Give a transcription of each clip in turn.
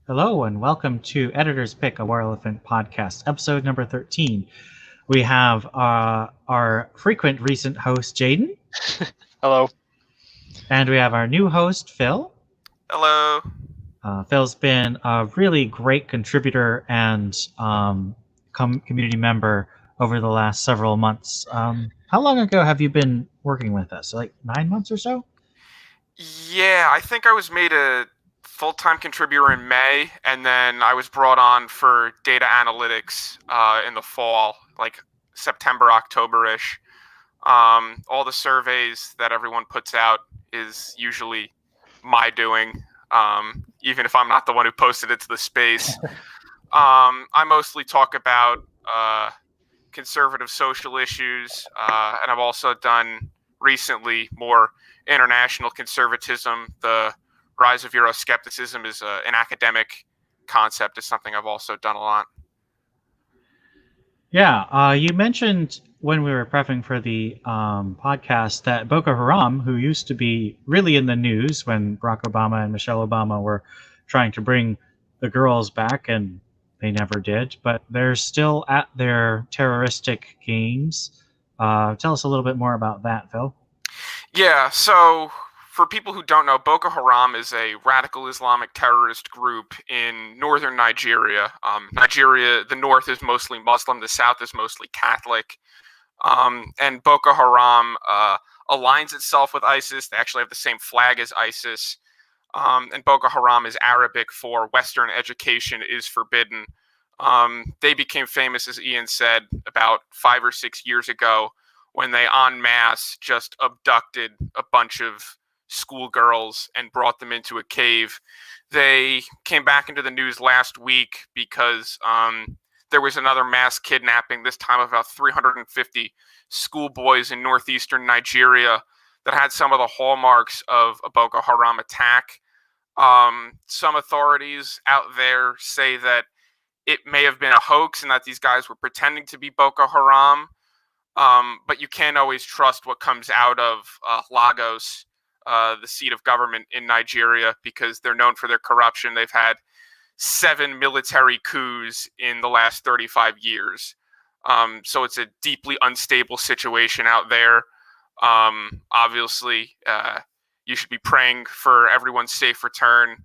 Hello and welcome to Editor's Pick, a War Elephant podcast, episode number 13. We have our frequent recent host, Jaden, Hello. and we have our new host, Phil. Hello. Phil's been a really great contributor and community member over the last several months. How long ago have you been working with us? Like 9 months or so? Yeah, I think I was made a full-time contributor in May, and then I was brought on for data analytics in the fall, like September, October-ish. All the surveys that everyone puts out is usually my doing, even if I'm not the one who posted it to the space. I mostly talk about conservative social issues, and I've also done recently more international conservatism. The rise of Euroscepticism is an academic concept, is something I've also done a lot. Yeah, you mentioned when we were prepping for the podcast that Boko Haram, who used to be really in the news when Barack Obama and Michelle Obama were trying to bring the girls back, and they never did, but they're still at their terroristic games. Tell us a little bit more about that, Phil. Yeah, so for people who don't know, Boko Haram is a radical Islamic terrorist group in northern Nigeria. Nigeria, the north is mostly Muslim, the south is mostly Catholic. And Boko Haram aligns itself with ISIS. They actually have the same flag as ISIS. And Boko Haram is Arabic for Western education is forbidden. They became famous, as Ian said, about 5 or 6 years ago when they en masse just abducted a bunch of schoolgirls and brought them into a cave. They came back into the news last week because there was another mass kidnapping, this time of about 350 schoolboys in northeastern Nigeria that had some of the hallmarks of a Boko Haram attack. Some authorities out there say that it may have been a hoax and that these guys were pretending to be Boko Haram. But you can't always trust what comes out of Lagos, the seat of government in Nigeria, because they're known for their corruption. They've had 7 military coups in the last 35 years. So it's a deeply unstable situation out there. Obviously, you should be praying for everyone's safe return,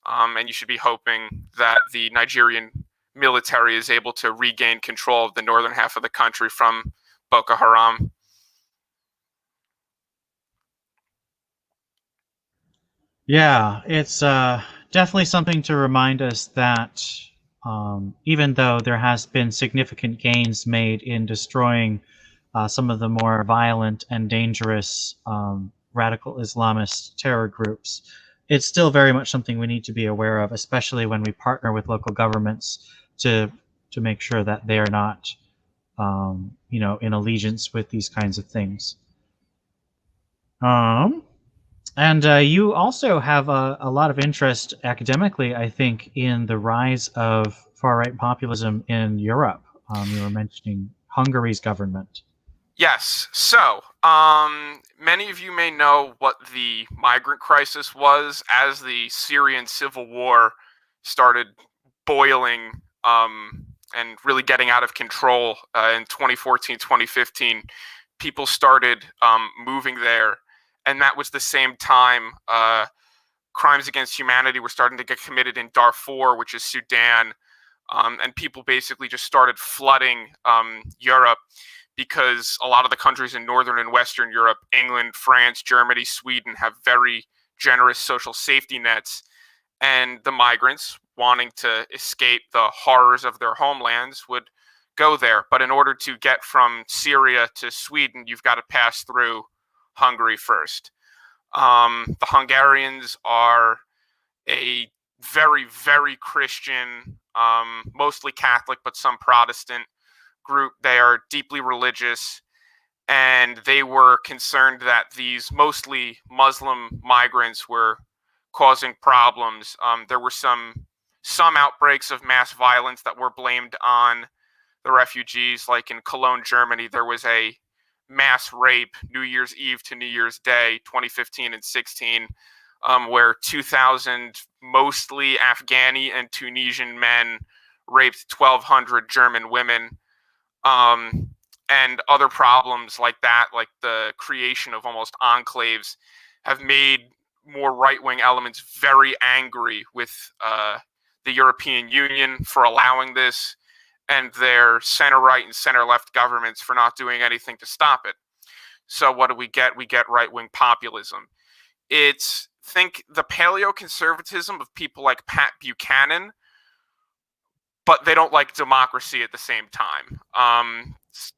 and you should be hoping that the Nigerian military is able to regain control of the northern half of the country from Boko Haram. Yeah, it's definitely something to remind us that even though there has been significant gains made in destroying some of the more violent and dangerous radical Islamist terror groups, it's still very much something we need to be aware of, especially when we partner with local governments to make sure that they are not, in allegiance with these kinds of things. And you also have a lot of interest academically, I think, in the rise of far-right populism in Europe. You were mentioning Hungary's government. Yes. So, many of you may know what the migrant crisis was as the Syrian civil war started boiling and really getting out of control in 2014, 2015. People started moving there. And that was the same time crimes against humanity were starting to get committed in Darfur, which is Sudan. And people basically just started flooding Europe because a lot of the countries in Northern and Western Europe, England, France, Germany, Sweden, have very generous social safety nets. And the migrants wanting to escape the horrors of their homelands would go there. But in order to get from Syria to Sweden, you've got to pass through Hungary first. The Hungarians are a very, very Christian, mostly Catholic, but some Protestant group. They are deeply religious, and they were concerned that these mostly Muslim migrants were causing problems. There were some outbreaks of mass violence that were blamed on the refugees, like in Cologne, Germany. There was a mass rape New Year's Eve to New Year's Day, 2015 and 16, where 2,000 mostly Afghani and Tunisian men raped 1,200 German women, um, and other problems like that, like the creation of almost enclaves, have made more right wing elements very angry with the European Union for allowing this and their center right and center left governments for not doing anything to stop it. So, what do we get? We get right wing populism. It's think the paleoconservatism of people like Pat Buchanan, but they don't like democracy at the same time.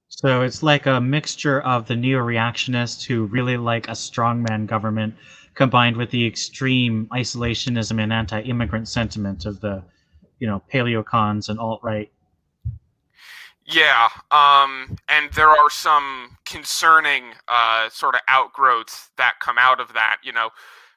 So it's like a mixture of the neo-reactionists who really like a strongman government combined with the extreme isolationism and anti-immigrant sentiment of the, paleocons and alt-right. Yeah, and there are some concerning sort of outgrowths that come out of that.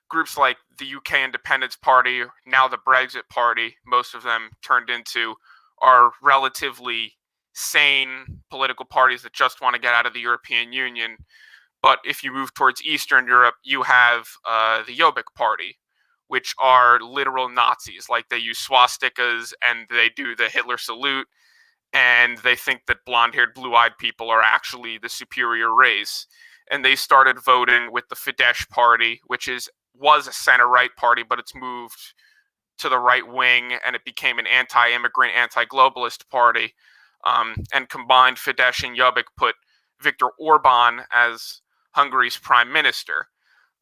Groups like the UK Independence Party, now the Brexit Party, most of them turned into, are relatively sane political parties that just want to get out of the European Union. But if you move towards Eastern Europe, you have the Jobbik Party, which are literal Nazis. Like they use swastikas and they do the Hitler salute, and they think that blonde-haired, blue-eyed people are actually the superior race. And they started voting with the Fidesz Party, which was a center-right party, but it's moved to the right wing, and it became an anti-immigrant, anti-globalist party. And combined, Fidesz and Jobbik put Viktor Orban as Hungary's prime minister.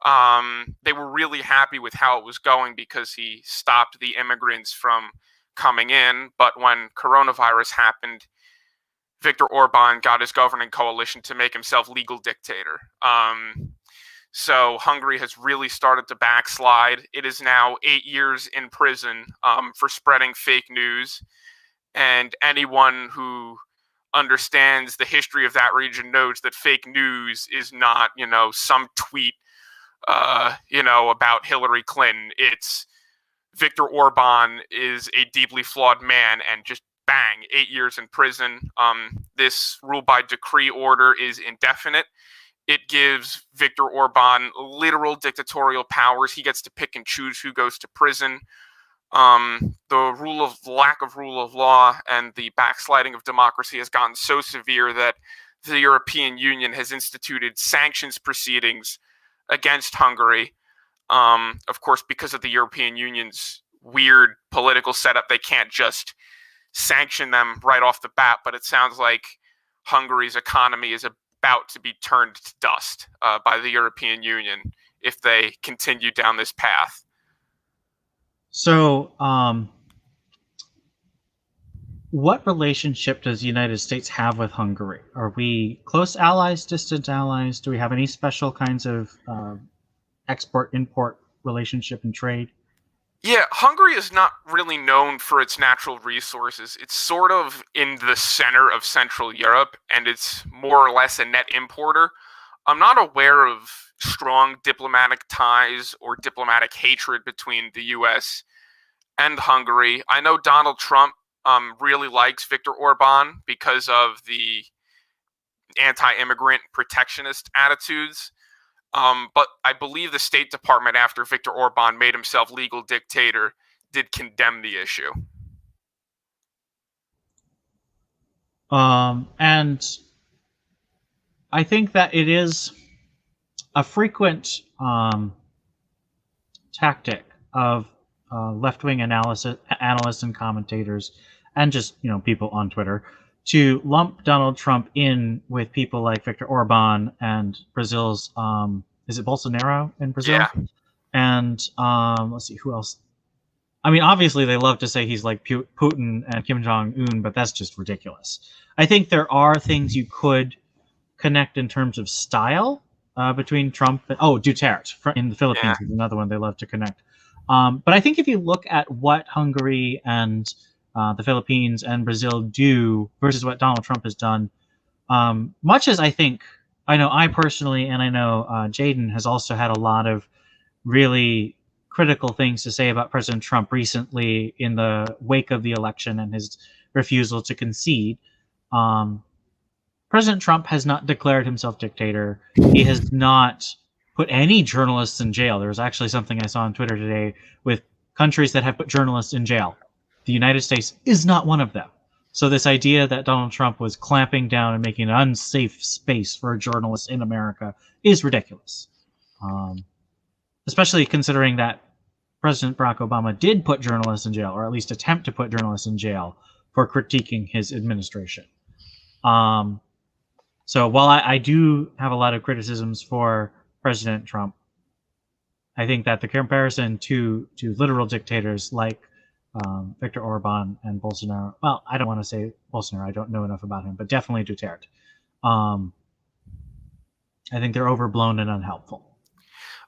They were really happy with how it was going because he stopped the immigrants from coming in. But when coronavirus happened, Viktor Orban got his governing coalition to make himself legal dictator. So Hungary has really started to backslide. It is now 8 years in prison for spreading fake news. And anyone who understands the history of that region knows that fake news is not, some tweet, about Hillary Clinton. It's Viktor Orban is a deeply flawed man, and just bang, 8 years in prison. This rule by decree order is indefinite. It gives Viktor Orban literal dictatorial powers. He gets to pick and choose who goes to prison. The lack of rule of law and the backsliding of democracy has gotten so severe that the European Union has instituted sanctions proceedings against Hungary. Of course, because of the European Union's weird political setup, they can't just sanction them right off the bat, but it sounds like Hungary's economy is about to be turned to dust by the European Union if they continue down this path. So, what relationship does the United States have with Hungary? Are we close allies, distant allies? Do we have any special kinds of export-import relationship and trade? Yeah, Hungary is not really known for its natural resources. It's sort of in the center of Central Europe, and it's more or less a net importer. I'm not aware of strong diplomatic ties or diplomatic hatred between the U.S. and Hungary. I know Donald Trump really likes Viktor Orban because of the anti-immigrant protectionist attitudes. But I believe the State Department, after Viktor Orban made himself legal dictator, did condemn the issue. And I think that it is a frequent tactic of left-wing analysts and commentators, and just people on Twitter, to lump Donald Trump in with people like Viktor Orban and Brazil's is it Bolsonaro in Brazil? Yeah. And let's see who else. I mean, obviously they love to say he's like Putin and Kim Jong-un, but that's just ridiculous. I think there are things you could connect in terms of style between Trump and Duterte in the Philippines is another one they love to connect. But I think if you look at what Hungary and the Philippines and Brazil do versus what Donald Trump has done, much as I know I personally, and I know Jaden has also had a lot of really critical things to say about President Trump recently in the wake of the election and his refusal to concede. President Trump has not declared himself dictator. He has not put any journalists in jail. There was actually something I saw on Twitter today with countries that have put journalists in jail. The United States is not one of them. So this idea that Donald Trump was clamping down and making an unsafe space for journalists in America is ridiculous. Um, Especially considering that President Barack Obama did put journalists in jail, or at least attempt to put journalists in jail for critiquing his administration. Um, so while I do have a lot of criticisms for President Trump, I think that the comparison to literal dictators like Viktor Orban and Bolsonaro, well, I don't want to say Bolsonaro, I don't know enough about him, but definitely Duterte. Um, I think they're overblown and unhelpful.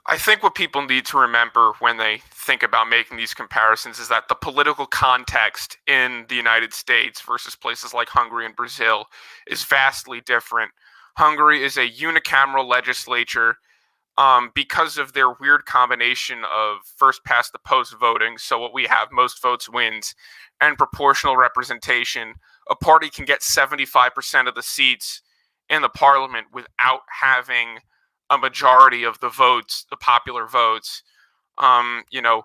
I think what people need to remember when they think about making these comparisons is that the political context in the United States versus places like Hungary and Brazil is vastly different. Hungary is a unicameral legislature because of their weird combination of first past the post voting. So, what we have, most votes wins, and proportional representation. A party can get 75% of the seats in the parliament without having a majority of the votes, the popular votes. You know,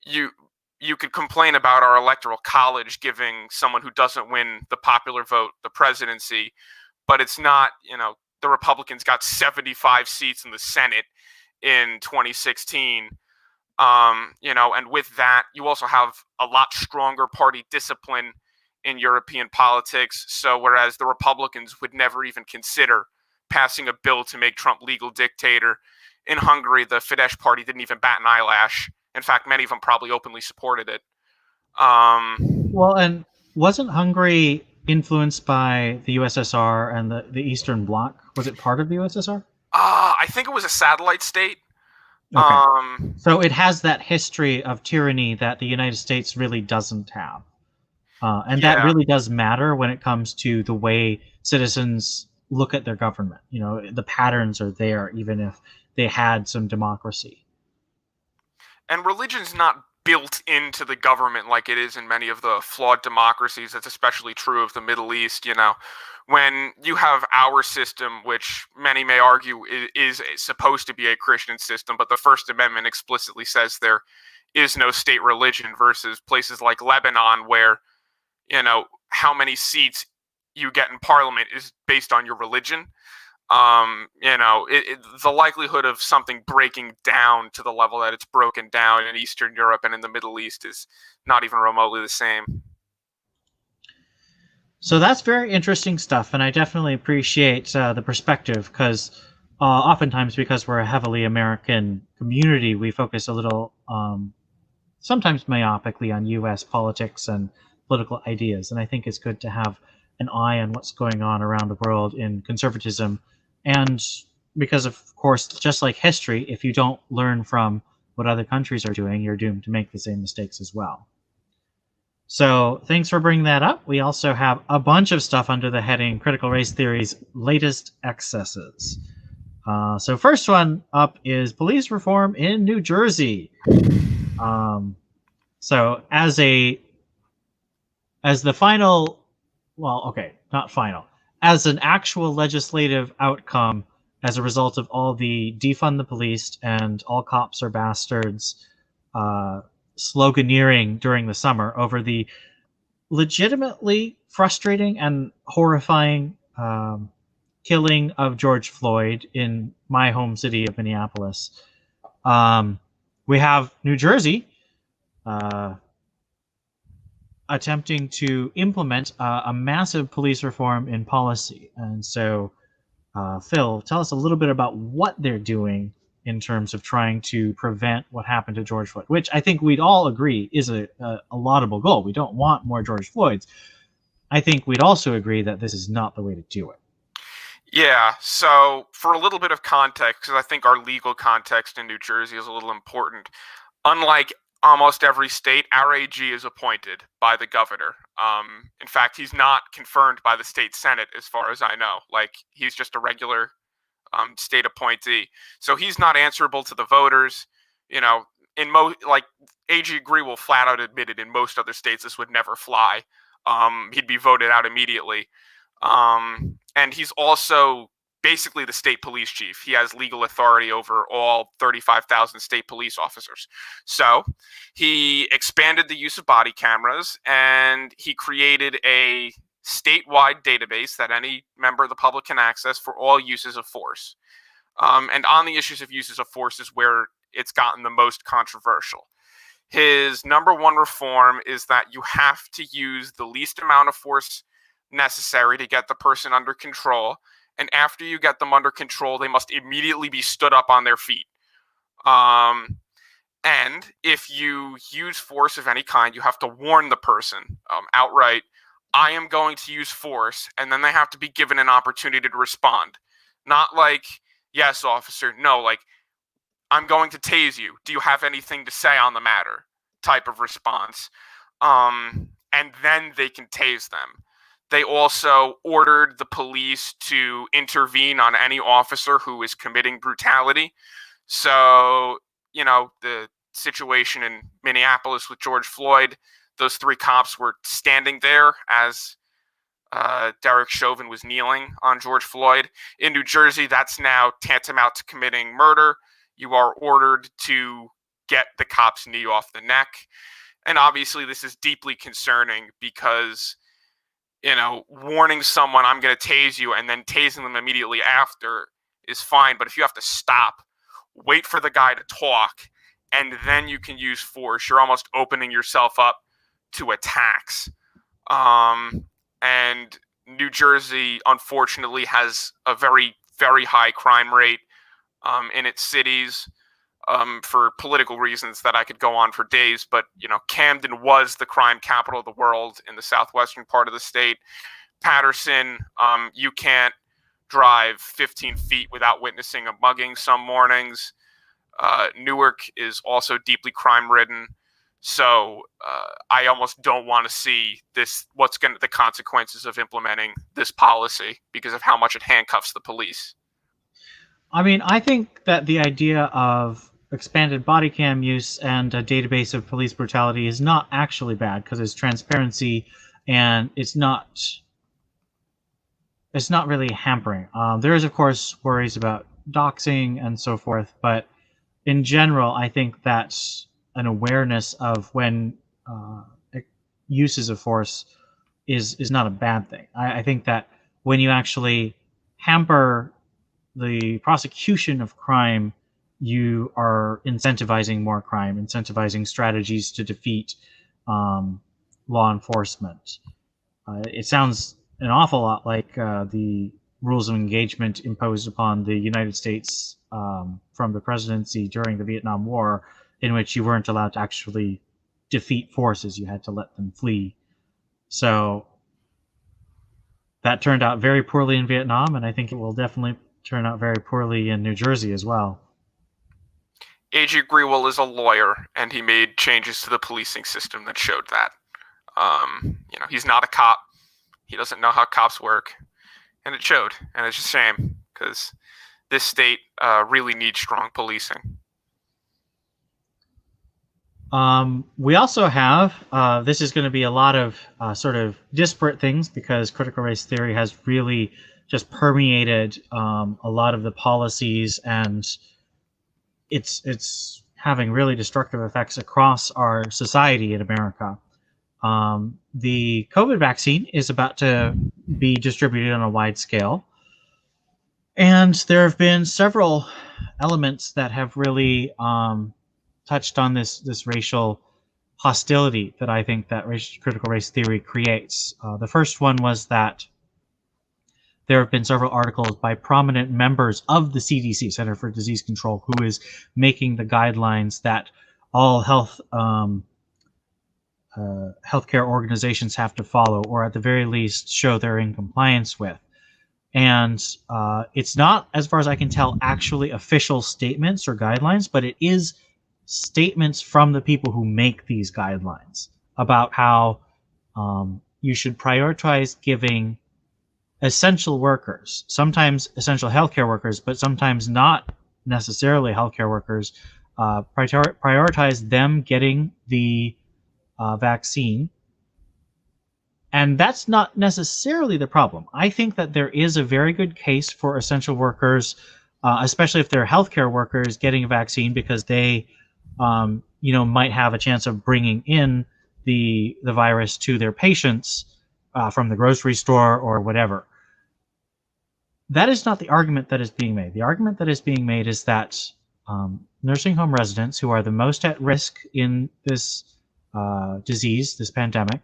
you you could complain about our electoral college giving someone who doesn't win the popular vote the presidency, but it's not, the Republicans got 75 seats in the Senate in 2016. And with that, you also have a lot stronger party discipline in European politics. So whereas the Republicans would never even consider passing a bill to make Trump legal dictator, in Hungary, the Fidesz party didn't even bat an eyelash. In fact, many of them probably openly supported it. Well, and wasn't Hungary influenced by the USSR and the Eastern Bloc? Was it part of the USSR? I think it was a satellite state. Okay. Um, So it has that history of tyranny that the United States really doesn't have. And that yeah, really does matter when it comes to the way citizens look at their government. The patterns are there, even if they had some democracy. and religion's not built into the government like it is in many of the flawed democracies. That's especially true of the Middle East. When you have our system, which many may argue is supposed to be a Christian system, but the First Amendment explicitly says there is no state religion, versus places like Lebanon, where how many seats you get in parliament is based on your religion. The likelihood of something breaking down to the level that it's broken down in Eastern Europe and in the Middle East is not even remotely the same. So that's very interesting stuff, and I definitely appreciate the perspective because oftentimes, because we're a heavily American community, we focus a little, sometimes myopically, on U.S. politics and political ideas. And I think it's good to have an eye on what's going on around the world in conservatism. And because, of course, just like history, if you don't learn from what other countries are doing, you're doomed to make the same mistakes as well. So thanks for bringing that up. We also have a bunch of stuff under the heading Critical Race Theory's latest excesses. So first one up is police reform in New Jersey. So as the final, well, okay, not final, as an actual legislative outcome as a result of all the defund the police and all cops are bastards sloganeering during the summer over the legitimately frustrating and horrifying killing of George Floyd in my home city of Minneapolis. We have New Jersey attempting to implement a massive police reform in policy. And so, Phil, tell us a little bit about what they're doing in terms of trying to prevent what happened to George Floyd, which I think we'd all agree is a laudable goal. We don't want more George Floyds. I think we'd also agree that this is not the way to do it. Yeah, so for a little bit of context, because I think our legal context in New Jersey is a little important. Unlike almost every state, our AG is appointed by the governor. In fact, he's not confirmed by the state senate, as far as I know. Like, he's just a regular state appointee, so he's not answerable to the voters. In most, like, AG Agree will flat out admit it. In most other states, this would never fly. He'd be voted out immediately. And he's also basically the state police chief. He has legal authority over all 35,000 state police officers. So he expanded the use of body cameras, and he created a statewide database that any member of the public can access for all uses of force. And on the issues of uses of force is where it's gotten the most controversial. His number one reform is that you have to use the least amount of force necessary to get the person under control. And after you get them under control, they must immediately be stood up on their feet. And if you use force of any kind, you have to warn the person outright, I am going to use force, and then they have to be given an opportunity to respond. Not like, yes, officer, no, like, I'm going to tase you. Do you have anything to say on the matter? Type of response. And then they can tase them. They also ordered the police to intervene on any officer who is committing brutality. So, the situation in Minneapolis with George Floyd, those 3 cops were standing there as Derek Chauvin was kneeling on George Floyd. In New Jersey, that's now tantamount to committing murder. You are ordered to get the cop's knee off the neck. And obviously, this is deeply concerning because, warning someone, I'm going to tase you, and then tasing them immediately after is fine. But if you have to stop, wait for the guy to talk, and then you can use force, you're almost opening yourself up to attacks. And New Jersey, unfortunately, has a very, very high crime rate in its cities for political reasons that I could go on for days. But, Camden was the crime capital of the world in the southwestern part of the state. Patterson, you can't drive 15 feet without witnessing a mugging some mornings. Newark is also deeply crime-ridden. So I almost don't want to see the consequences of implementing this policy because of how much it handcuffs the police. I mean, I think that the idea of expanded body cam use and a database of police brutality is not actually bad because it's transparency and it's not really hampering. There is, of course, worries about doxing and so forth, but in general, I think that an awareness of when uses of force is not a bad thing. I think that when you actually hamper the prosecution of crime, you are incentivizing more crime, incentivizing strategies to defeat law enforcement. It sounds an awful lot like the rules of engagement imposed upon the United States from the presidency during the Vietnam War, in which you weren't allowed to actually defeat forces, you had to let them flee. So that turned out very poorly in Vietnam, and I think it will definitely turn out very poorly in New Jersey as well. A.G. Grewal is a lawyer, and he made changes to the policing system that showed that. He's not a cop. He doesn't know how cops work, and it showed. And it's a shame because this state really needs strong policing. We also have, this is going to be a lot of sort of disparate things because critical race theory has really just permeated a lot of the policies, and it's having really destructive effects across our society in America. The COVID vaccine is about to be distributed on a wide scale, and there have been several elements that have really touched on this racial hostility that I think that critical race theory creates. The first one was that there have been several articles by prominent members of the CDC, Center for Disease Control, who is making the guidelines that all healthcare organizations have to follow, or at the very least show they're in compliance with. And it's not, as far as I can tell, actually official statements or guidelines, but it is statements from the people who make these guidelines about how you should prioritize giving essential workers, sometimes essential healthcare workers, but sometimes not necessarily healthcare workers, prioritize them getting the vaccine And that's not necessarily the problem. I think that there is a very good case for essential workers, especially if they're healthcare workers, getting a vaccine because they, might have a chance of bringing in the virus to their patients from the grocery store or whatever. That is not the argument that is being made. The argument that is being made is that nursing home residents who are the most at risk in this disease, this pandemic,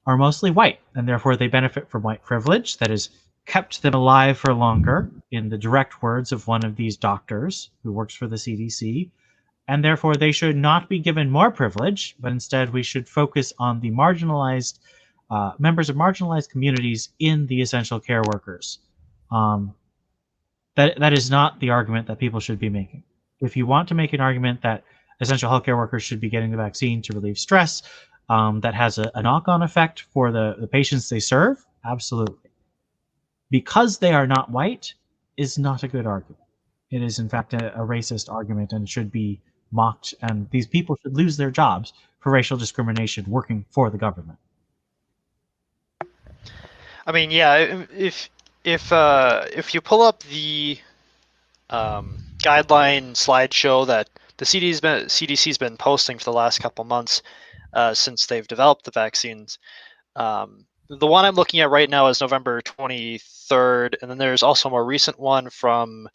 are mostly white, and therefore they benefit from white privilege that has kept them alive for longer, in the direct words of one of these doctors who works for the CDC, and therefore they should not be given more privilege, but instead we should focus on the marginalized members of marginalized communities in the essential care workers. Um, that is not the argument that people should be making. If you want to make an argument that essential healthcare workers should be getting the vaccine to relieve stress, that has a knock-on effect for the patients they serve, absolutely. Because they are not white is not a good argument. It is, in fact, a racist argument and should be mocked, and these people should lose their jobs for racial discrimination working for the government. I mean, yeah, if you pull up the guideline slideshow that the CDC's been posting for the last couple months since they've developed the vaccines, the one I'm looking at right now is November 23rd, and then there's also a more recent one from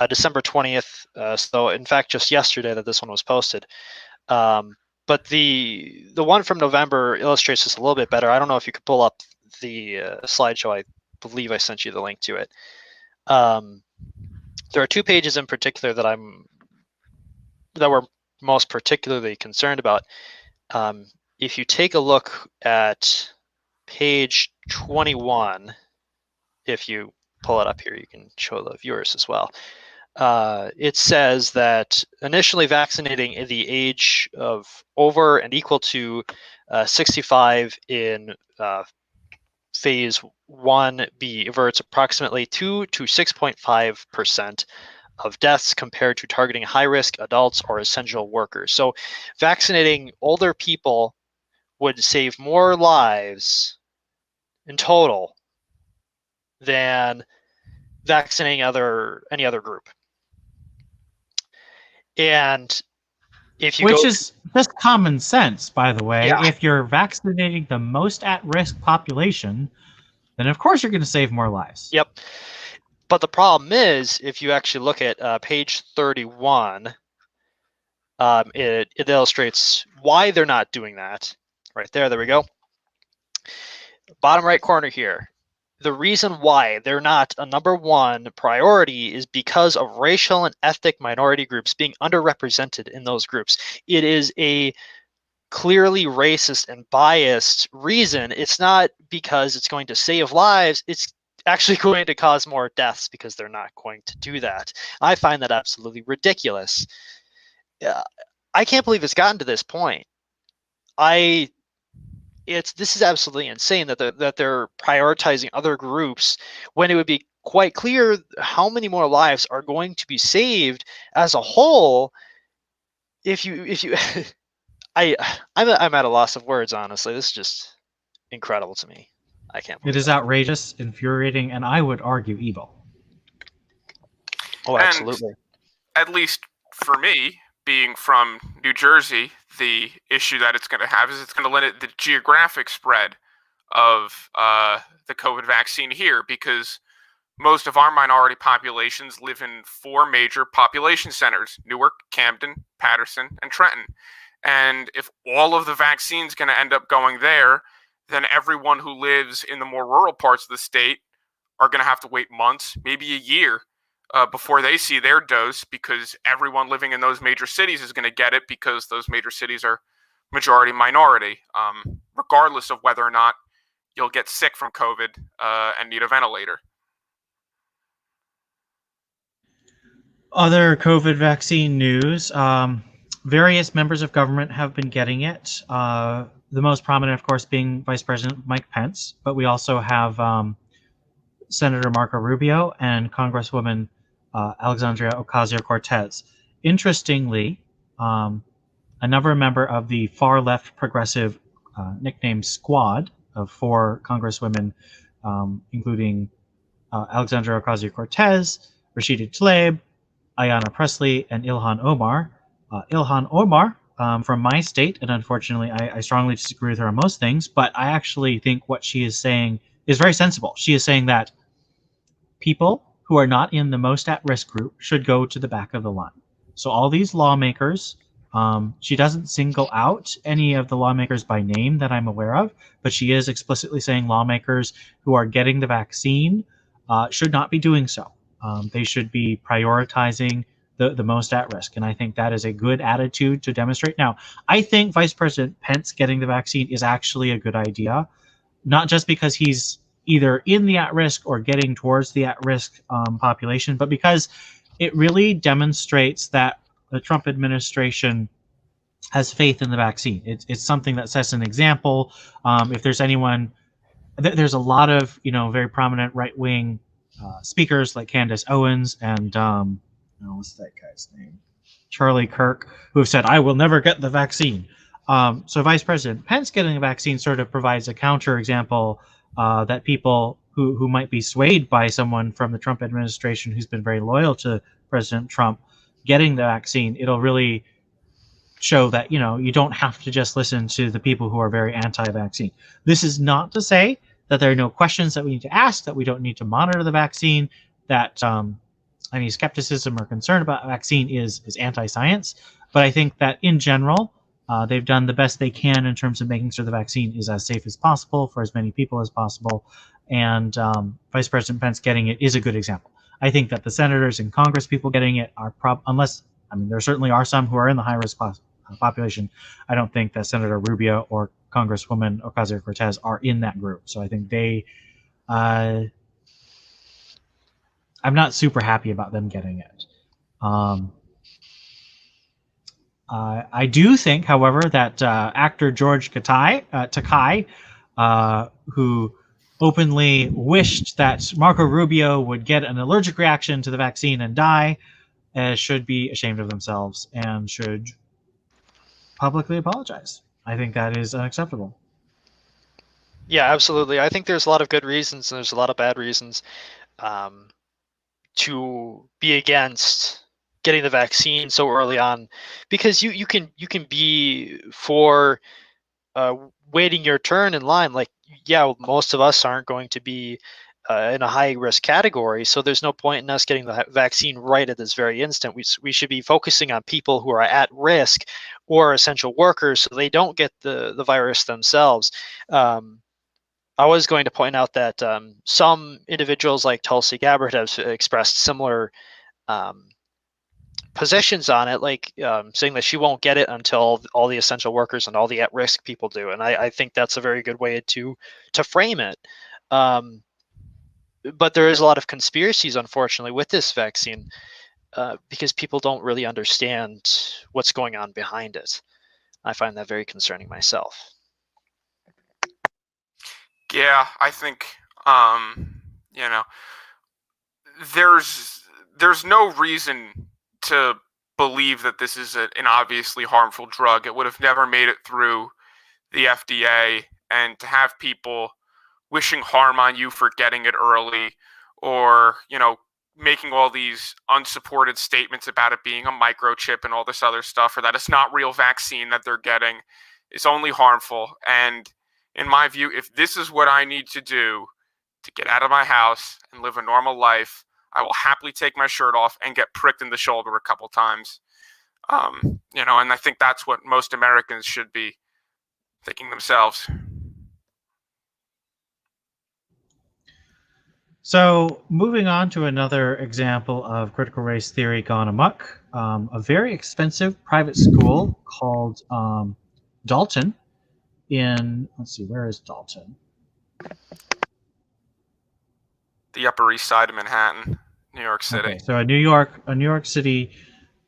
December 20th. So in fact, just yesterday that this one was posted. But the one from November illustrates this a little bit better. I don't know if you could pull up the slideshow. I believe I sent you the link to it. There are two pages in particular that we're most particularly concerned about. If you take a look at page 21, if you pull it up here, you can show the viewers as well. It says that initially vaccinating the age of over and equal to 65 in phase 1B averts approximately 2 to 6.5% of deaths compared to targeting high-risk adults or essential workers. So vaccinating older people would save more lives in total than vaccinating any other group. And if you is just common sense, by the way. Yeah. If you're vaccinating the most at-risk population, then of course you're going to save more lives. Yep. But the problem is, if you actually look at page 31, it illustrates why they're not doing that. Right there, there we go. Bottom right corner here. The reason why they're not a number one priority is because of racial and ethnic minority groups being underrepresented in those groups. It is a clearly racist and biased reason. It's not because it's going to save lives. It's actually going to cause more deaths because they're not going to do that. I find that absolutely ridiculous. I can't believe it's gotten to this point. This is absolutely insane that they're prioritizing other groups when it would be quite clear how many more lives are going to be saved as a whole. If you I'm at a loss of words, honestly. This is just incredible to me. I can't believe it is outrageous, infuriating, and I would argue evil. Oh, absolutely. And at least for me, being from New Jersey, the issue that it's going to have is it's going to limit the geographic spread of the COVID vaccine here, because most of our minority populations live in 4 major population centers: Newark, Camden, Patterson, and Trenton. And if all of the vaccine is going to end up going there, then everyone who lives in the more rural parts of the state are going to have to wait months, maybe a year, before they see their dose, because everyone living in those major cities is going to get it, because those major cities are majority minority, regardless of whether or not you'll get sick from COVID and need a ventilator. Other COVID vaccine news. Various members of government have been getting it. The most prominent, of course, being Vice President Mike Pence, but we also have Senator Marco Rubio and Congresswoman Alexandria Ocasio-Cortez. Interestingly, another member of the far-left progressive nicknamed Squad, of 4 congresswomen, including Alexandra Ocasio-Cortez, Rashida Tlaib, Ayanna Pressley, and Ilhan Omar. Ilhan Omar, from my state, and unfortunately, I strongly disagree with her on most things, but I actually think what she is saying is very sensible. She is saying that people who are not in the most at-risk group should go to the back of the line. So all these lawmakers, she doesn't single out any of the lawmakers by name that I'm aware of, but she is explicitly saying lawmakers who are getting the vaccine should not be doing so. They should be prioritizing the most at risk. And I think that is a good attitude to demonstrate. Now, I think Vice President Pence getting the vaccine is actually a good idea, not just because he's either in the at-risk or getting towards the at-risk population, but because it really demonstrates that the Trump administration has faith in the vaccine. It's something that sets an example. If there's anyone, there's a lot of very prominent right-wing speakers like Candace Owens and what's that guy's name, Charlie Kirk, who have said, "I will never get the vaccine." So Vice President Pence getting a vaccine sort of provides a counter example that people who might be swayed by someone from the Trump administration who's been very loyal to President Trump getting the vaccine, it'll really show that you don't have to just listen to the people who are very anti-vaccine. This is not to say that there are no questions that we need to ask, that we don't need to monitor the vaccine, that any skepticism or concern about vaccine is anti-science. But I think that in general, they've done the best they can in terms of making sure the vaccine is as safe as possible for as many people as possible. And Vice President Pence getting it is a good example. I think that the senators and Congress people getting it are there certainly are some who are in the high-risk population. I don't think that Senator Rubio or Congresswoman Ocasio-Cortez are in that group. So I think I'm not super happy about them getting it. I do think, however, that actor George Takei, who openly wished that Marco Rubio would get an allergic reaction to the vaccine and die, should be ashamed of themselves and should publicly apologize. I think that is unacceptable. Yeah, absolutely. I think there's a lot of good reasons and there's a lot of bad reasons to be against getting the vaccine so early on, because you can be for waiting your turn in line. Like, yeah, most of us aren't going to be in a high risk category, so there's no point in us getting the vaccine right at this very instant. We should be focusing on people who are at risk or essential workers, so they don't get the virus themselves. I was going to point out that some individuals like Tulsi Gabbard have expressed similar positions on it, like saying that she won't get it until all the essential workers and all the at-risk people do. And I think that's a very good way to frame it. But there is a lot of conspiracies, unfortunately, with this vaccine because people don't really understand what's going on behind it. I find that very concerning myself. Yeah, I think there's no reason to believe that this is an obviously harmful drug. It would have never made it through the FDA, and to have people wishing harm on you for getting it early, or making all these unsupported statements about it being a microchip and all this other stuff, or that it's not real vaccine that they're getting, is only harmful. And in my view, if this is what I need to do to get out of my house and live a normal life, I will happily take my shirt off and get pricked in the shoulder a couple times. And I think that's what most Americans should be thinking themselves. So moving on to another example of critical race theory gone amok, a very expensive private school called Dalton in, let's see, where is Dalton? The Upper East Side of Manhattan, New York City. Okay, so a New York City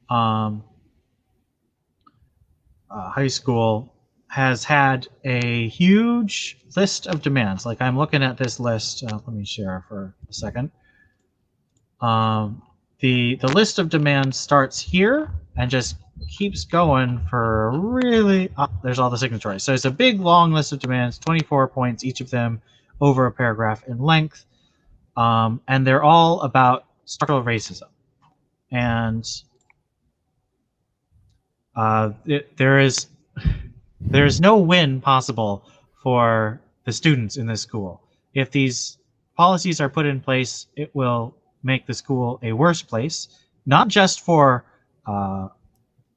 high school has had a huge list of demands. Like, I'm looking at this list. Let me share for a second. The list of demands starts here and just keeps going for really. There's all the signatories. So it's a big, long list of demands, 24 points, each of them over a paragraph in length. And they're all about structural racism. And there's no win possible for the students in this school. If these policies are put in place, it will make the school a worse place, not just for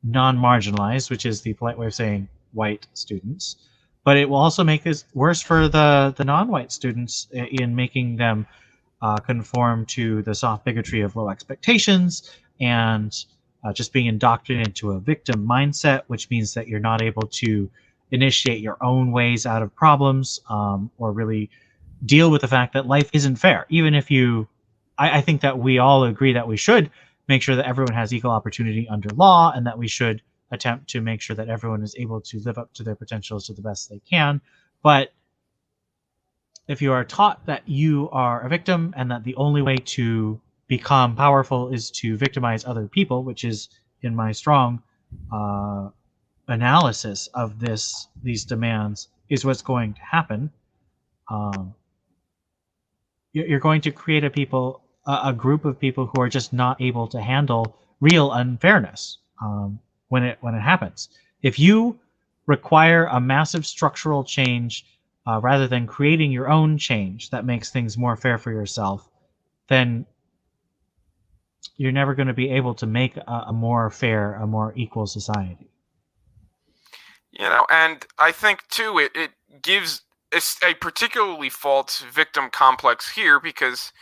non-marginalized, which is the polite way of saying white students, but it will also make this worse for the non-white students in making them conform to the soft bigotry of low expectations and just being indoctrinated into a victim mindset, which means that you're not able to initiate your own ways out of problems or really deal with the fact that life isn't fair. Even if I think that we all agree that we should make sure that everyone has equal opportunity under law and that we should attempt to make sure that everyone is able to live up to their potentials to the best they can. But if you are taught that you are a victim and that the only way to become powerful is to victimize other people, which is in my strong analysis of these demands, is what's going to happen. You're going to create a group of people who are just not able to handle real unfairness when it happens. If you require a massive structural change rather than creating your own change that makes things more fair for yourself, then you're never going to be able to make a more fair, a more equal society. And I think too it gives a particularly false victim complex here because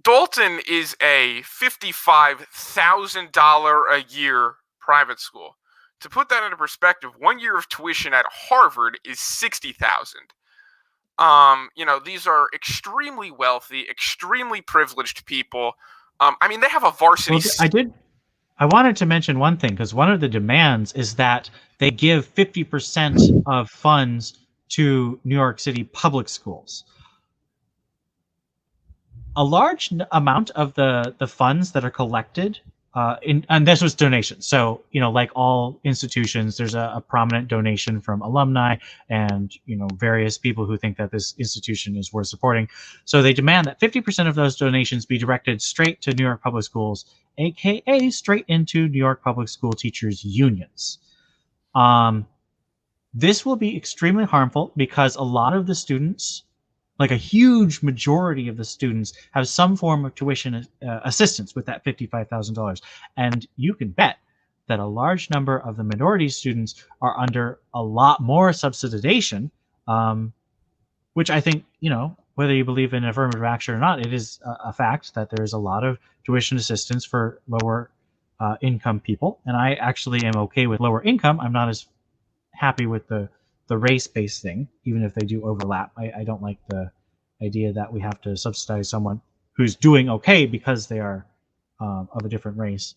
Dalton is a $55,000 a year private school. To put that into perspective, 1 year of tuition at Harvard is $60,000. These are extremely wealthy, extremely privileged people. They have a varsity. Well, I wanted to mention one thing because one of the demands is that they give 50% of funds to New York City public schools. A large amount of the funds that are collected and this was donations. So, like all institutions, there's a prominent donation from alumni and, various people who think that this institution is worth supporting. So they demand that 50% of those donations be directed straight to New York public schools, aka straight into New York public school teachers unions. This will be extremely harmful because a lot of the students, like a huge majority of the students, have some form of tuition assistance with that $55,000. And you can bet that a large number of the minority students are under a lot more subsidization, which I think, whether you believe in affirmative action or not, it is a fact that there's a lot of tuition assistance for lower income people. And I actually am okay with lower income. I'm not as happy with the race-based thing, even if they do overlap. I don't like the idea that we have to subsidize someone who's doing okay because they are of a different race.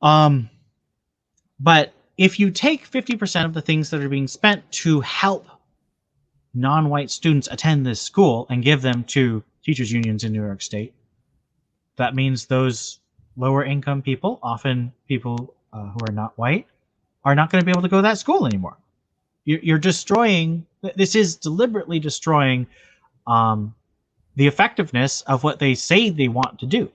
But if you take 50% of the things that are being spent to help non-white students attend this school and give them to teachers unions in New York State, that means those lower income people, often people who are not white, are not going to be able to go to that school anymore. You're destroying. This is deliberately destroying the effectiveness of what they say they want to do.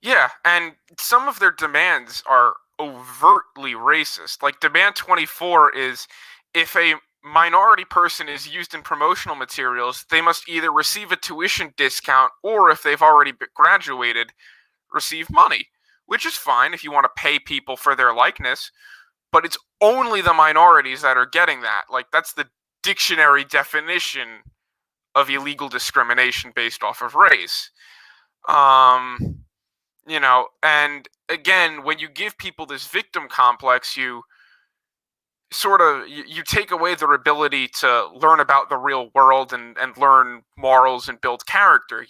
Yeah, and some of their demands are overtly racist. Like demand 24 is if a minority person is used in promotional materials, they must either receive a tuition discount or if they've already graduated, receive money, which is fine if you want to pay people for their likeness. But it's only the minorities that are getting that. Like, that's the dictionary definition of illegal discrimination based off of race. And again, when you give people this victim complex, you take away their ability to learn about the real world and learn morals and build character.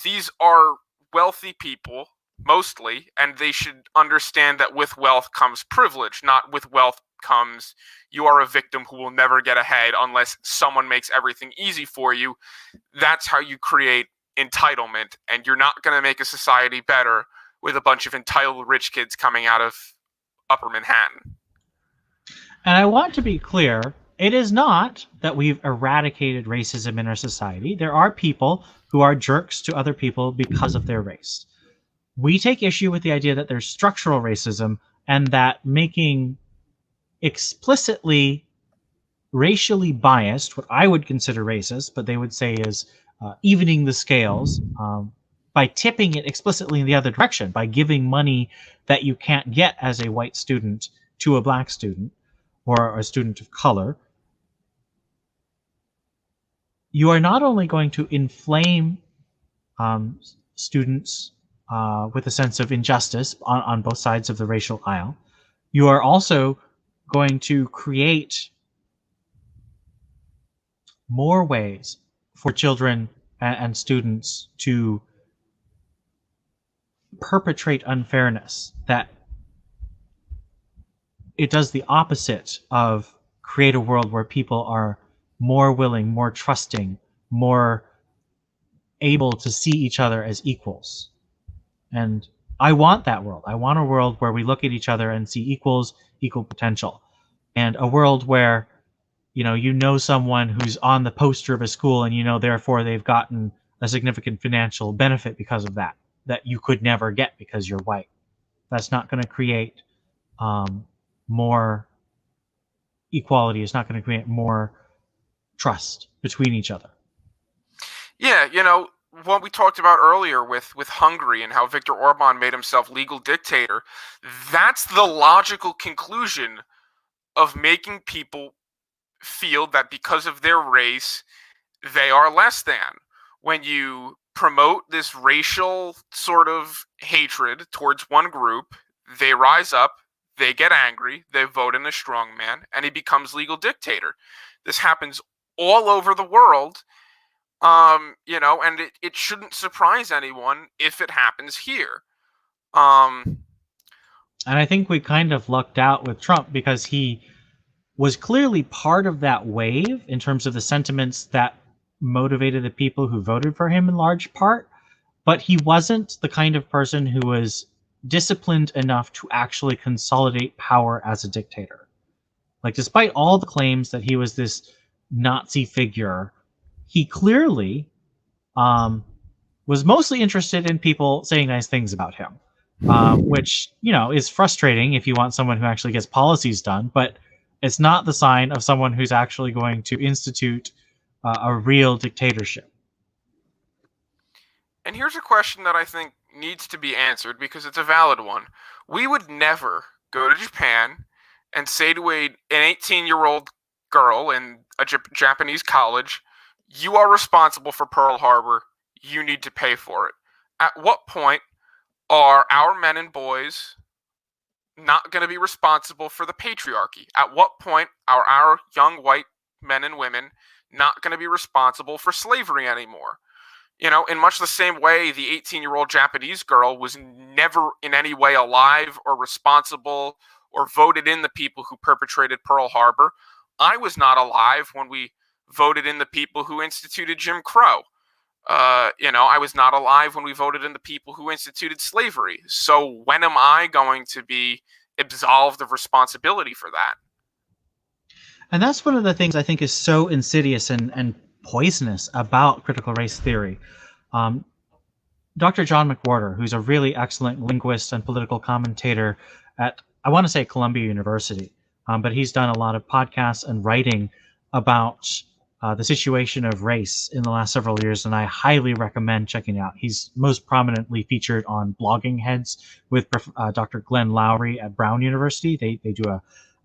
These are wealthy people mostly, and they should understand that with wealth comes privilege, not with wealth comes you are a victim who will never get ahead unless someone makes everything easy for you. That's how you create entitlement, and you're not going to make a society better with a bunch of entitled rich kids coming out of Upper Manhattan. And I want to be clear, it is not that we've eradicated racism in our society. There are people who are jerks to other people because of their race. We take issue with the idea that there's structural racism and that making explicitly racially biased, what I would consider racist, but they would say is evening the scales, by tipping it explicitly in the other direction, by giving money that you can't get as a white student to a black student or a student of color, you are not only going to inflame students with a sense of injustice on both sides of the racial aisle, you are also going to create more ways for children and students to perpetrate unfairness, that it does the opposite of create a world where people are more willing, more trusting, more able to see each other as equals. And I want that world. I want a world where we look at each other and see equals, equal potential. And a world where, you know someone who's on the poster of a school and therefore they've gotten a significant financial benefit because of that you could never get because you're white. That's not going to create more equality. It's not going to create more trust between each other. Yeah, what we talked about earlier with Hungary and how Viktor Orban made himself legal dictator, that's the logical conclusion of making people feel that because of their race, they are less than. When you promote this racial sort of hatred towards one group, they rise up, they get angry, they vote in a strongman, and he becomes legal dictator. This happens all over the world, and it shouldn't surprise anyone if it happens here. And I think we kind of lucked out with Trump because he was clearly part of that wave in terms of the sentiments that motivated the people who voted for him in large part, but he wasn't the kind of person who was disciplined enough to actually consolidate power as a dictator. Like, despite all the claims that he was this Nazi figure, he clearly was mostly interested in people saying nice things about him, which, is frustrating if you want someone who actually gets policies done, but it's not the sign of someone who's actually going to institute a real dictatorship. And here's a question that I think needs to be answered because it's a valid one. We would never go to Japan and say to an 18-year-old girl in a Japanese college, you are responsible for Pearl Harbor, you need to pay for it. At what point are our men and boys not going to be responsible for the patriarchy? At what point are our young white men and women not going to be responsible for slavery anymore? In much the same way, the 18-year-old Japanese girl was never in any way alive or responsible or voted in the people who perpetrated Pearl Harbor. I was not alive when we voted in the people who instituted Jim Crow. I was not alive when we voted in the people who instituted slavery. So when am I going to be absolved of responsibility for that? And that's one of the things I think is so insidious and poisonous about critical race theory. Dr. John McWhorter, who's a really excellent linguist and political commentator at, I want to say, Columbia University, but he's done a lot of podcasts and writing about the situation of race in the last several years, and I highly recommend checking it out. He's most prominently featured on Blogging Heads with Dr. Glenn Lowry at Brown University. They do a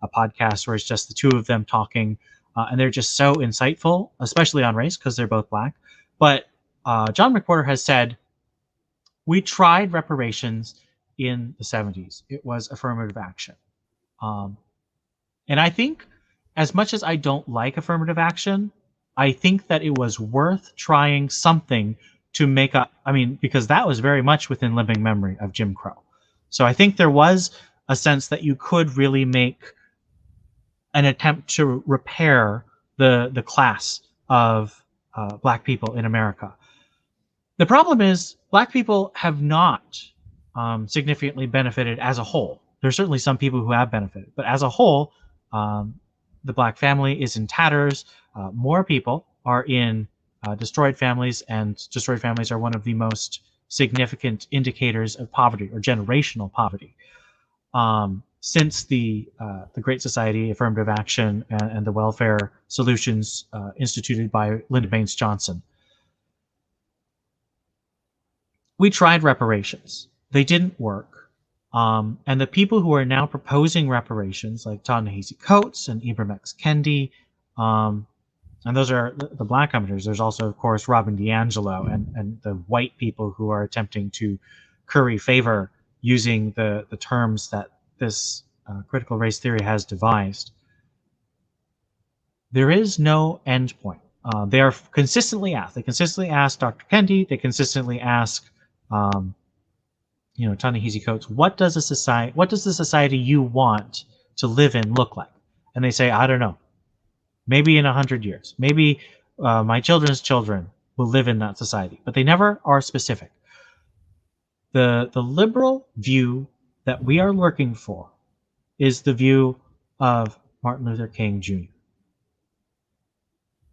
podcast where it's just the two of them talking, and they're just so insightful, especially on race because they're both black. But John McWhorter has said, we tried reparations in the 70s. It was affirmative action. And I think, as much as I don't like affirmative action, I think that it was worth trying something to make up. I mean, because that was very much within living memory of Jim Crow. So I think there was a sense that you could really make an attempt to repair the class of black people in America. The problem is black people have not significantly benefited as a whole. There's certainly some people who have benefited, but as a whole, um, the black family is in tatters. More people are in destroyed families, and destroyed families are one of the most significant indicators of poverty or generational poverty. Since the Great Society, affirmative action, and the welfare solutions instituted by Lyndon Baines Johnson, we tried reparations. They didn't work. And the people who are now proposing reparations, like Ta-Nehisi Coates and Ibram X. Kendi, and those are the black commenters. There's also, of course, Robin DiAngelo and the white people who are attempting to curry favor using the terms that this critical race theory has devised. There is no end point. They are consistently asked. They consistently ask Dr. Kendi. They consistently ask Ta-Nehisi Coates, what does the society you want to live in look like? And they say, I don't know. Maybe in 100 years. Maybe my children's children will live in that society. But they never are specific. The liberal view that we are looking for is the view of Martin Luther King Jr.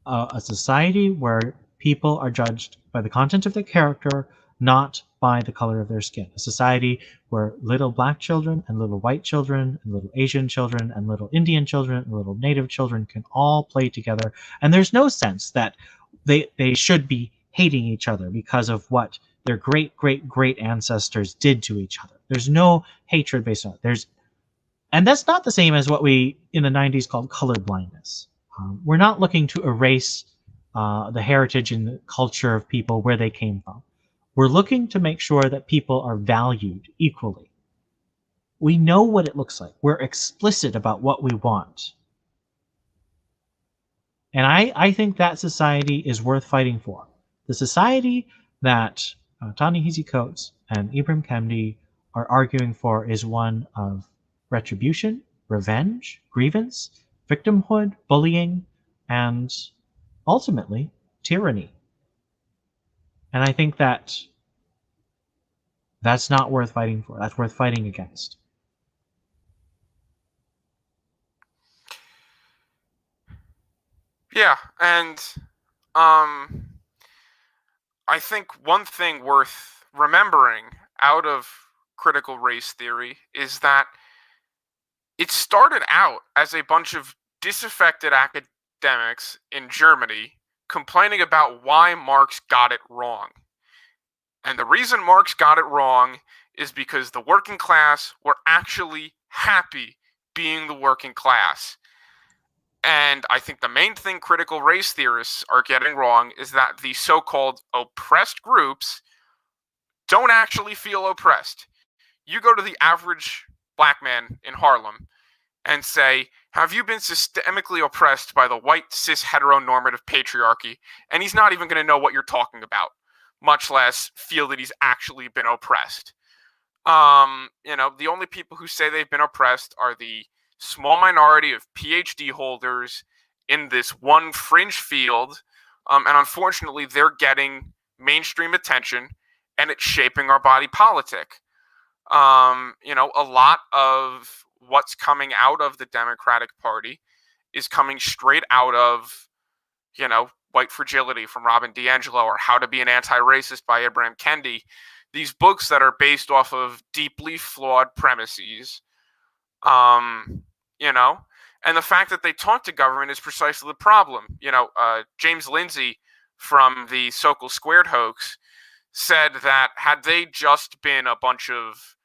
A society where people are judged by the content of their character, not by the color of their skin. A society where little black children and little white children and little Asian children and little Indian children and little Native children can all play together. And there's no sense that they should be hating each other because of what their great, great, great ancestors did to each other. There's no hatred based on it. And that's not the same as what we in the 90s called colorblindness. We're not looking to erase the heritage and the culture of people where they came from. We're looking to make sure that people are valued equally. We know what it looks like. We're explicit about what we want. And I think that society is worth fighting for. The society that Ta-Nehisi Coates and Ibram Kendi are arguing for is one of retribution, revenge, grievance, victimhood, bullying, and ultimately tyranny. And I think that's not worth fighting for. That's worth fighting against. Yeah, and I think one thing worth remembering out of critical race theory is that it started out as a bunch of disaffected academics in Germany complaining about why Marx got it wrong. And the reason Marx got it wrong is because the working class were actually happy being the working class. And I think the main thing critical race theorists are getting wrong is that the so-called oppressed groups don't actually feel oppressed. You go to the average black man in Harlem and say, have you been systemically oppressed by the white, cis, heteronormative patriarchy? And he's not even going to know what you're talking about, much less feel that he's actually been oppressed. The only people who say they've been oppressed are the small minority of PhD holders in this one fringe field. And unfortunately, they're getting mainstream attention, and it's shaping our body politic. A lot of what's coming out of the Democratic Party is coming straight out of, White Fragility from Robin DiAngelo or How to Be an Anti-Racist by Ibram Kendi. These books that are based off of deeply flawed premises, and the fact that they talk to government is precisely the problem. James Lindsay from the Sokol Squared hoax said that had they just been a bunch of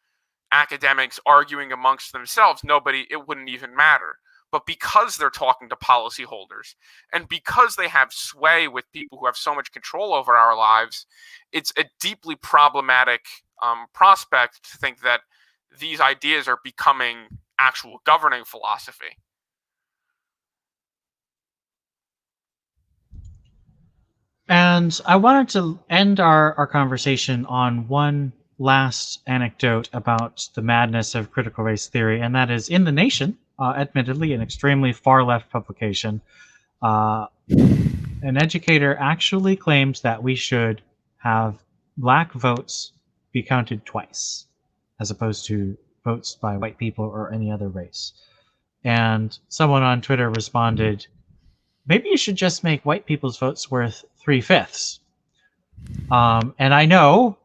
academics arguing amongst themselves, it wouldn't even matter. But because they're talking to policyholders and because they have sway with people who have so much control over our lives, it's a deeply problematic prospect to think that these ideas are becoming actual governing philosophy. And I wanted to end our conversation on one last anecdote about the madness of critical race theory, and that is in The Nation, admittedly an extremely far-left publication, an educator actually claimed that we should have black votes be counted twice, as opposed to votes by white people or any other race. And someone on Twitter responded, maybe you should just make white people's votes worth 3/5. And I know,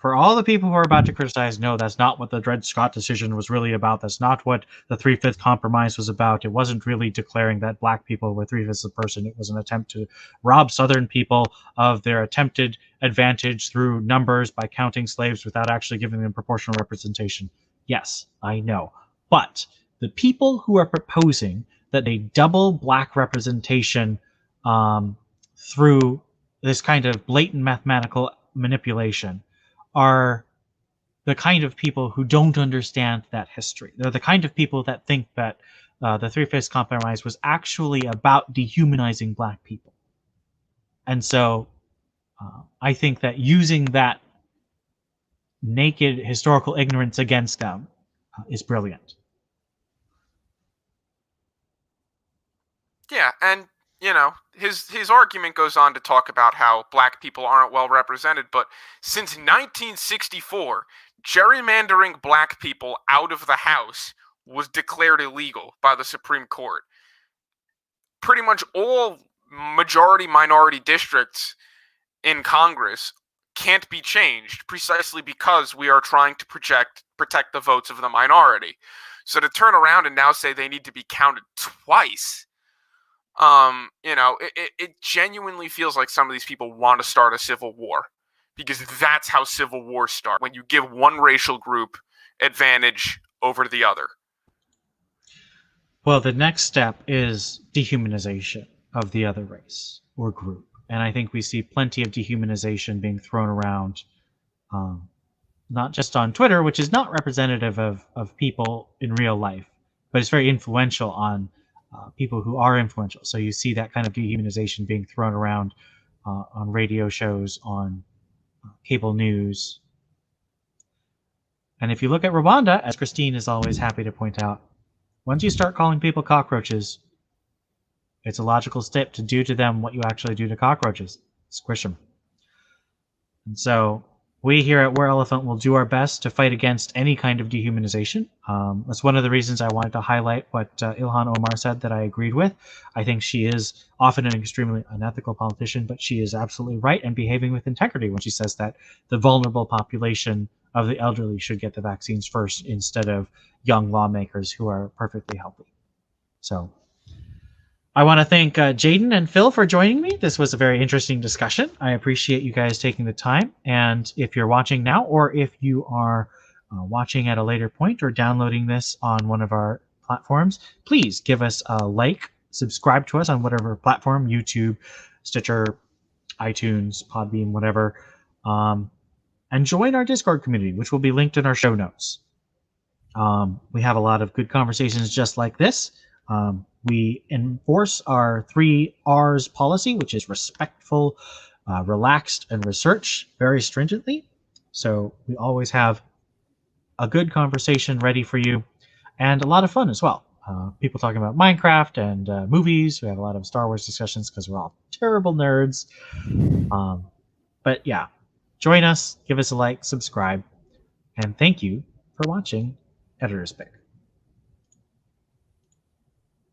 for all the people who are about to criticize, no, that's not what the Dred Scott decision was really about. That's not what the 3/5 compromise was about. It wasn't really declaring that black people were 3/5 of the person. It was an attempt to rob Southern people of their attempted advantage through numbers by counting slaves without actually giving them proportional representation. Yes, I know. But the people who are proposing that they double black representation through this kind of blatant mathematical manipulation are the kind of people who don't understand that history. They're the kind of people that think that the Three-Fifths Compromise was actually about dehumanizing black people. And so I think that using that naked historical ignorance against them is brilliant. Yeah, and his argument goes on to talk about how black people aren't well represented, but since 1964, gerrymandering black people out of the House was declared illegal by the Supreme Court. Pretty much all majority-minority districts in Congress can't be changed precisely because we are trying to protect the votes of the minority. So to turn around and now say they need to be counted twice, it genuinely feels like some of these people want to start a civil war, because that's how civil wars start, when you give one racial group advantage over the other. Well, the next step is dehumanization of the other race or group. And I think we see plenty of dehumanization being thrown around, not just on Twitter, which is not representative of people in real life, but it's very influential on people who are influential. So you see that kind of dehumanization being thrown around on radio shows, on cable news. And if you look at Rwanda, as Christine is always happy to point out, once you start calling people cockroaches, it's a logical step to do to them what you actually do to cockroaches. Squish them. And so we here at War Elephant will do our best to fight against any kind of dehumanization. That's one of the reasons I wanted to highlight what Ilhan Omar said that I agreed with. I think she is often an extremely unethical politician, but she is absolutely right and behaving with integrity when she says that the vulnerable population of the elderly should get the vaccines first instead of young lawmakers who are perfectly healthy. So I want to thank Jaden and Phil for joining me. This was a very interesting discussion. I appreciate you guys taking the time. And if you're watching now, or if you are watching at a later point or downloading this on one of our platforms, please give us a like, subscribe to us on whatever platform, YouTube, Stitcher, iTunes, Podbean, whatever, and join our Discord community, which will be linked in our show notes. We have a lot of good conversations just like this. We enforce our 3 R's policy, which is respectful, relaxed, and research very stringently. So we always have a good conversation ready for you, and a lot of fun as well. People talking about Minecraft and movies. We have a lot of Star Wars discussions because we're all terrible nerds. But yeah, join us, give us a like, subscribe, and thank you for watching Editor's Pick.